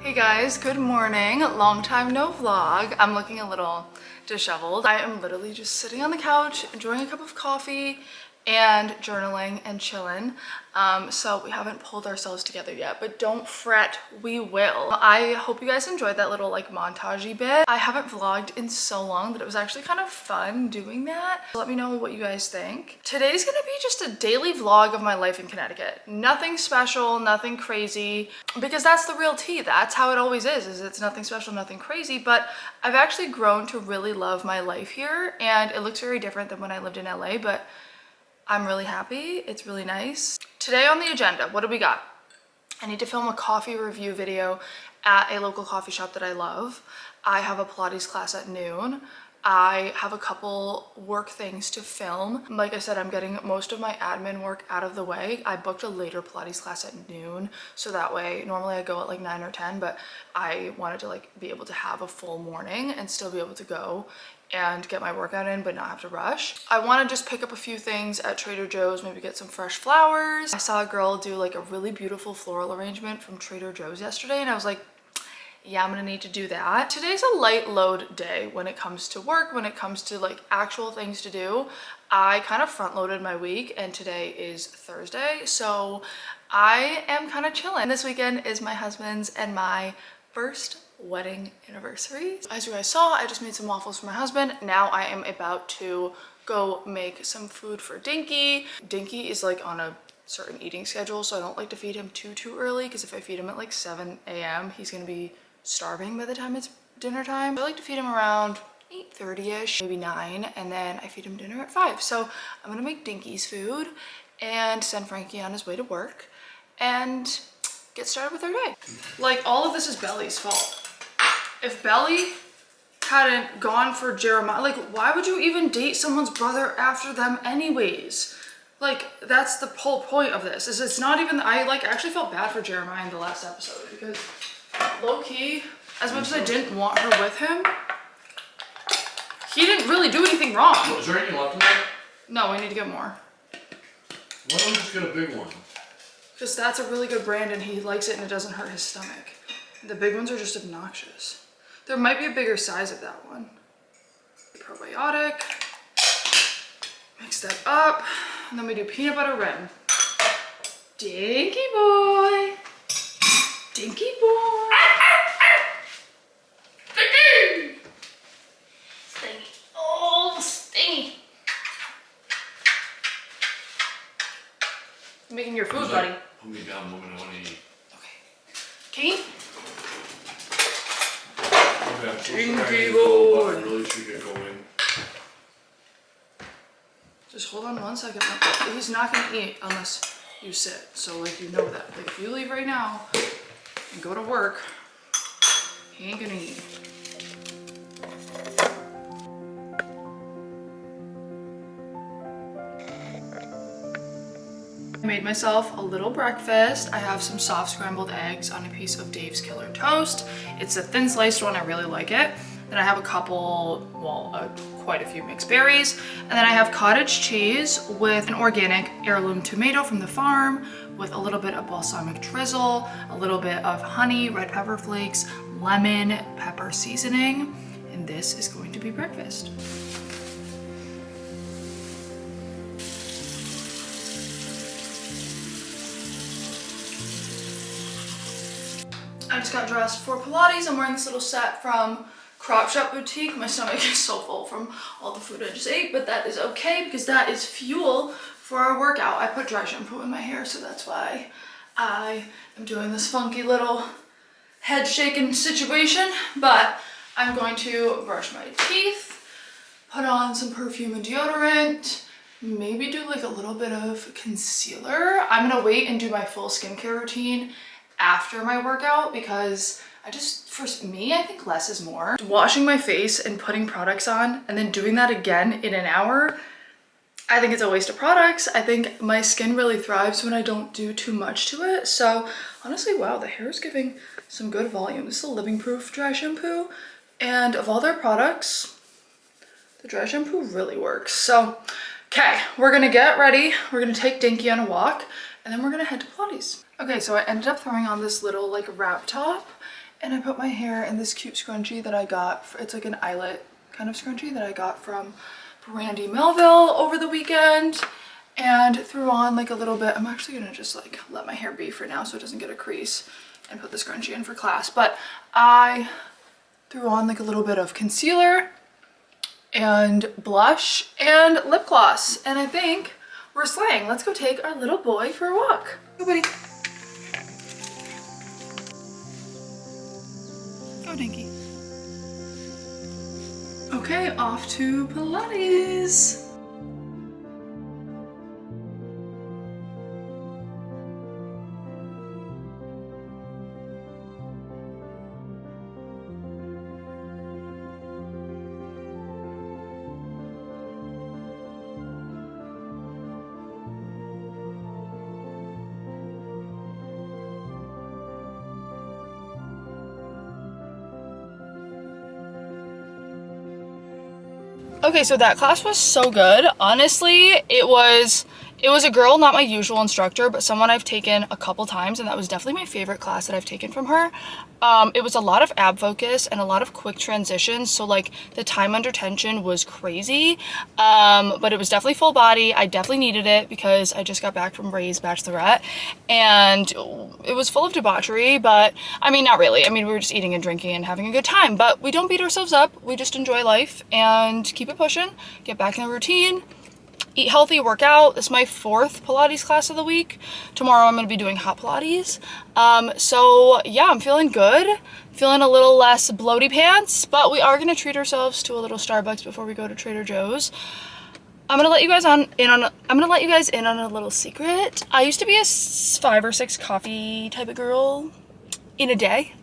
Hey guys, good morning. Long time no vlog. I'm looking a little disheveled. I am literally just sitting on the couch, enjoying a cup of coffee and journaling and chilling. So we haven't pulled ourselves together yet, but don't fret, we will. I hope you guys enjoyed that little like montage-y bit. I haven't vlogged in so long that it was actually kind of fun doing that. So let me know what you guys think. Today's gonna be just a daily vlog of my life in Connecticut. Nothing special, nothing crazy, because that's the real tea. That's how it always is it's nothing special, nothing crazy, but I've actually grown to really love my life here, and it looks very different than when I lived in LA, but I'm really happy. It's really nice. Today on the agenda, what do we got? I need to film a coffee review video at a local coffee shop that I love. I have a Pilates class at noon. I have a couple work things to film. Like I said, I'm getting most of my admin work out of the way. I booked a later Pilates class at noon, so that way, normally I go at like 9 or 10, but I wanted to like be able to have a full morning and still be able to go and get my workout in but not have to rush. I want to just pick up a few things at Trader Joe's, maybe get some fresh flowers. I saw a girl do like a really beautiful floral arrangement from Trader Joe's yesterday, and I was like, yeah, I'm gonna need to do that. Today's a light load day when it comes to work, when it comes to like actual things to do. I kind of front loaded my week, and today is Thursday, so I am kind of chilling. This weekend is my husband's and my first wedding anniversary. As you guys saw, I just made some waffles for my husband. Now I am about to go make some food for Dinky. Dinky is like on a certain eating schedule, so I don't like to feed him too early, because if I feed him at like 7 a.m. he's gonna be starving by the time it's dinner time. I like to feed him around 8:30ish, maybe 9, and then I feed him dinner at 5. So I'm gonna make Dinky's food and send Frankie on his way to work and get started with our day. Like, all of this is Belly's fault. If Belly hadn't gone for Jeremiah, like, why would you even date someone's brother after them anyways? Like, that's the whole point of this, is it's not even, I like actually felt bad for Jeremiah in the last episode, because low-key, as much as I didn't want her with him, he didn't really do anything wrong. Is there anything left in there? No, we need to get more. Why don't we just get a big one? Because that's a really good brand and he likes it and it doesn't hurt his stomach. The big ones are just obnoxious. There might be a bigger size of that one. Probiotic. Mix that up. And then we do peanut butter rim. Dinky boy. Dinky boy. Dinky. Stingy. Oh, stingy. Making your food, buddy. Put me down, woman. I want to eat. Okay. Kate? Dinky boy. I really should get going. Just hold on one second. He's not gonna eat unless you sit. So like, you know that. Like, if you leave right now and go to work, he ain't gonna eat. I made myself a little breakfast. I have some soft scrambled eggs on a piece of Dave's Killer Toast. It's a thin sliced one, I really like it. Then I have a couple, well, quite a few mixed berries. And then I have cottage cheese with an organic heirloom tomato from the farm, with a little bit of balsamic drizzle, a little bit of honey, red pepper flakes, lemon, pepper seasoning. And this is going to be breakfast. I just got dressed for Pilates. I'm wearing this little set from Crop Shop Boutique. My stomach is so full from all the food I just ate, but that is okay because that is fuel for our workout. I put dry shampoo in my hair, so that's why I am doing this funky little head shaking situation. But I'm going to brush my teeth, put on some perfume and deodorant, maybe do like a little bit of concealer. I'm gonna wait and do my full skincare routine after my workout, because for me, I think less is more. Washing my face and putting products on and then doing that again in an hour, I think it's a waste of products. I think my skin really thrives when I don't do too much to it. So honestly, wow, the hair is giving some good volume. This is a living proof dry shampoo, and of all their products, the dry shampoo really works. So, okay, we're gonna get ready. We're gonna take Dinky on a walk, and then we're gonna head to Pilates. Okay, so I ended up throwing on this little like wrap top, And I put my hair in this cute scrunchie that I got. It's like an eyelet kind of scrunchie that I got from Brandy Melville over the weekend, and threw on like a little bit. I'm actually gonna just like let my hair be for now so it doesn't get a crease, and put the scrunchie in for class. But I threw on like a little bit of concealer and blush and lip gloss, and I think we're slaying. Let's go take our little boy for a walk. Go, buddy. Go, Dinky. Okay, off to Pilates. Okay, so that class was so good. Honestly, it was a girl, not my usual instructor, but someone I've taken a couple times, and that was definitely my favorite class that I've taken from her. It was a lot of ab focus and a lot of quick transitions, so like the time under tension was crazy, but it was definitely full body. I definitely needed it because I just got back from Ray's bachelorette, and it was full of debauchery, but I mean, not really. I mean, we were just eating and drinking and having a good time, but we don't beat ourselves up. We just enjoy life and keep it pushing, get back in the routine. Eat healthy, work out. This is my 4th Pilates class of the week. Tomorrow I'm going to be doing hot Pilates. So yeah, I'm feeling good. Feeling a little less bloaty pants, but we are going to treat ourselves to a little Starbucks before we go to Trader Joe's. I'm going to let you guys in on a little secret. I used to be a 5 or 6 coffee type of girl in a day.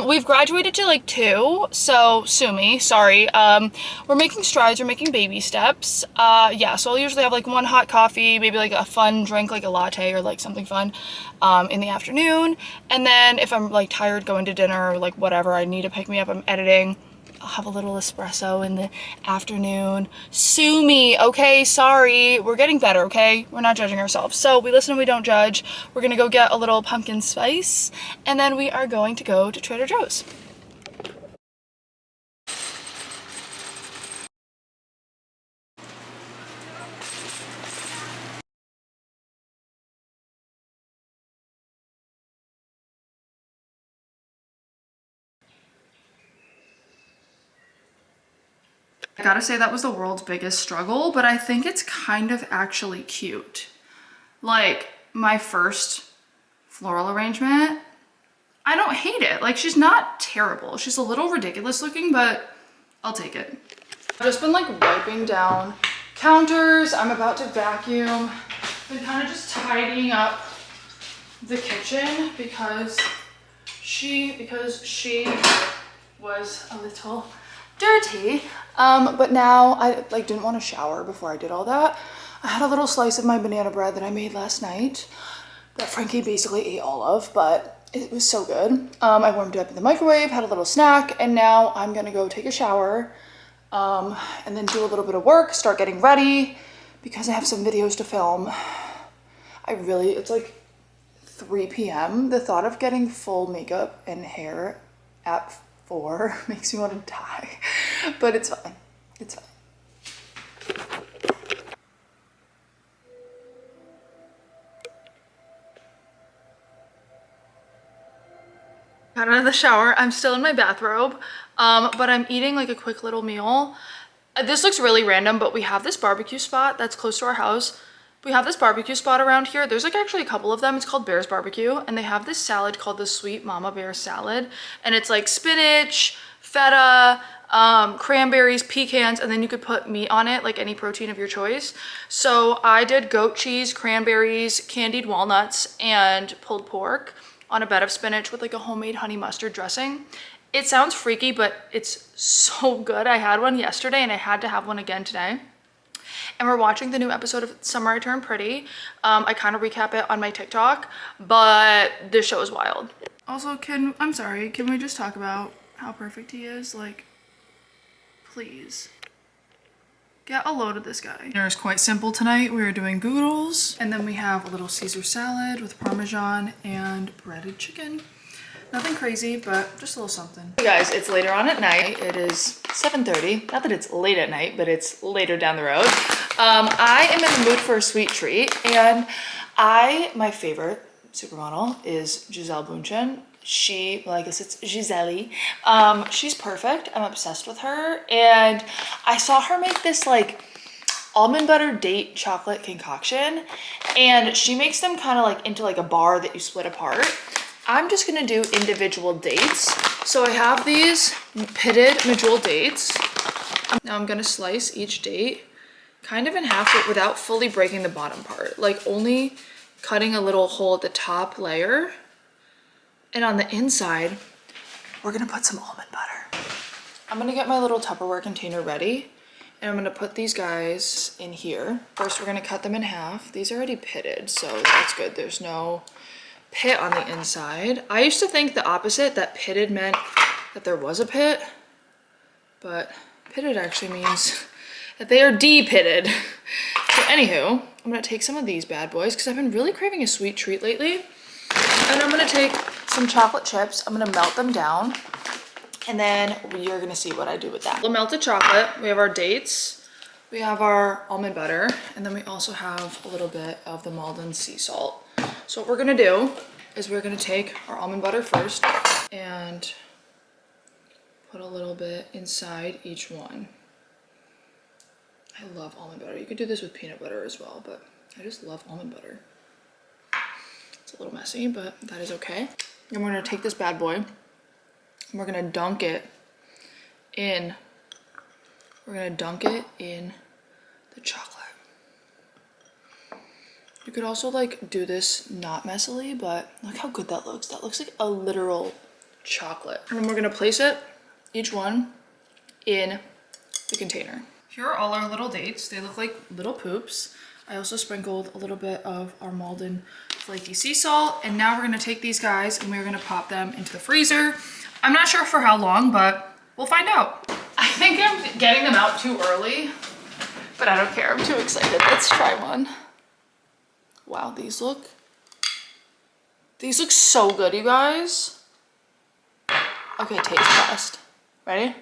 We've graduated to like 2, so sue me, sorry. We're making strides, we're making baby steps. Yeah, so I'll usually have like 1 hot coffee, maybe like a fun drink, like a latte or like something fun, in the afternoon. And then if I'm like tired going to dinner or like whatever, I need to pick me up, I'm editing, I'll have a little espresso in the afternoon. Sue me, okay? Sorry. We're getting better, okay? We're not judging ourselves. So we listen and we don't judge. We're gonna go get a little pumpkin spice, and then we are going to go to Trader Joe's. I gotta say that was the world's biggest struggle, but I think it's kind of actually cute. Like, my first floral arrangement, I don't hate it. Like, she's not terrible. She's a little ridiculous looking, but I'll take it. I've just been like wiping down counters. I'm about to vacuum. Been kind of just tidying up the kitchen because she was a little dirty. But now I like didn't want to shower before I did all that. I had a little slice of my banana bread that I made last night that Frankie basically ate all of, but it was so good. I warmed it up in the microwave, had a little snack, and now I'm gonna go take a shower, and then do a little bit of work, start getting ready because I have some videos to film. It's like 3 p.m. The thought of getting full makeup and hair at 4 makes me want to die, but it's fine. It's fine. Got out of the shower. I'm still in my bathrobe, but I'm eating like a quick little meal. This looks really random, but we have this barbecue spot that's close to our house. We have this barbecue spot around here. There's like actually a couple of them. It's called Bear's Barbecue, and they have this salad called the Sweet Mama Bear salad, and it's like spinach, feta, cranberries, pecans, and then you could put meat on it, like any protein of your choice. So I did goat cheese, cranberries, candied walnuts, and pulled pork on a bed of spinach with like a homemade honey mustard dressing. It sounds freaky, but it's so good. I had one yesterday and I had to have one again today. And we're watching the new episode of Summer I Turned Pretty. I kind of recap it on my TikTok, but this show is wild. Also, can we just talk about how perfect he is? Like, please. Get a load of this guy. Dinner is quite simple tonight. We are doing goodles, and then we have a little Caesar salad with Parmesan and breaded chicken. Nothing crazy, but just a little something. Hey guys, it's later on at night. It is 7:30. Not that it's late at night, but it's later down the road. I am in the mood for a sweet treat, and my favorite supermodel is Gisele Bundchen. Well, I guess it's Gisele. She's perfect. I'm obsessed with her, and I saw her make this like almond butter date chocolate concoction, and she makes them kind of like into like a bar that you split apart. I'm just gonna do individual dates. So I have these pitted medjool dates. Now I'm gonna slice each date kind of in half, but without fully breaking the bottom part, like only cutting a little hole at the top layer. And on the inside, we're gonna put some almond butter. I'm gonna get my little Tupperware container ready, and I'm gonna put these guys in here. First, we're gonna cut them in half. These are already pitted, so that's good. There's no pit on the inside. I used to think the opposite, that pitted meant that there was a pit, but pitted actually means that they are de-pitted. So anywho, I'm gonna take some of these bad boys because I've been really craving a sweet treat lately. And I'm gonna take some chocolate chips, I'm gonna melt them down, and then you're gonna see what I do with that. We'll melt the chocolate, we have our dates, we have our almond butter, and then we also have a little bit of the Malden sea salt. So what we're gonna do is we're gonna take our almond butter first and put a little bit inside each one. I love almond butter. You could do this with peanut butter as well, but I just love almond butter. It's a little messy, but that is okay. And we're gonna take this bad boy and we're gonna dunk it in the chocolate. You could also like do this not messily, but look how good that looks. That looks like a literal chocolate. And then we're gonna place it, each one, in the container. Here are all our little dates. They look like little poops. I also sprinkled a little bit of our Malden flaky sea salt, and now we're gonna take these guys and we're gonna pop them into the freezer. I'm not sure for how long, but we'll find out. I think I'm getting them out too early, but I don't care, I'm too excited. Let's try one. Wow, these look so good, you guys. Okay, taste test. Ready?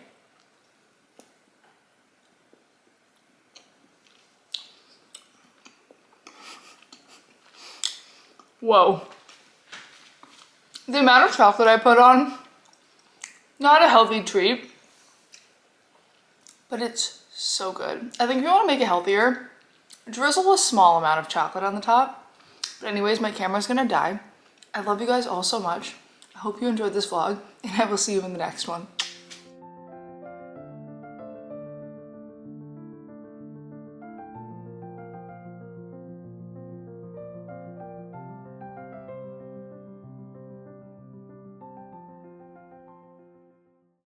Whoa. The amount of chocolate I put on, not a healthy treat, but it's so good. I think if you want to make it healthier, drizzle a small amount of chocolate on the top. But anyways, my camera's gonna die. I love you guys all so much. I hope you enjoyed this vlog, and I will see you in the next one.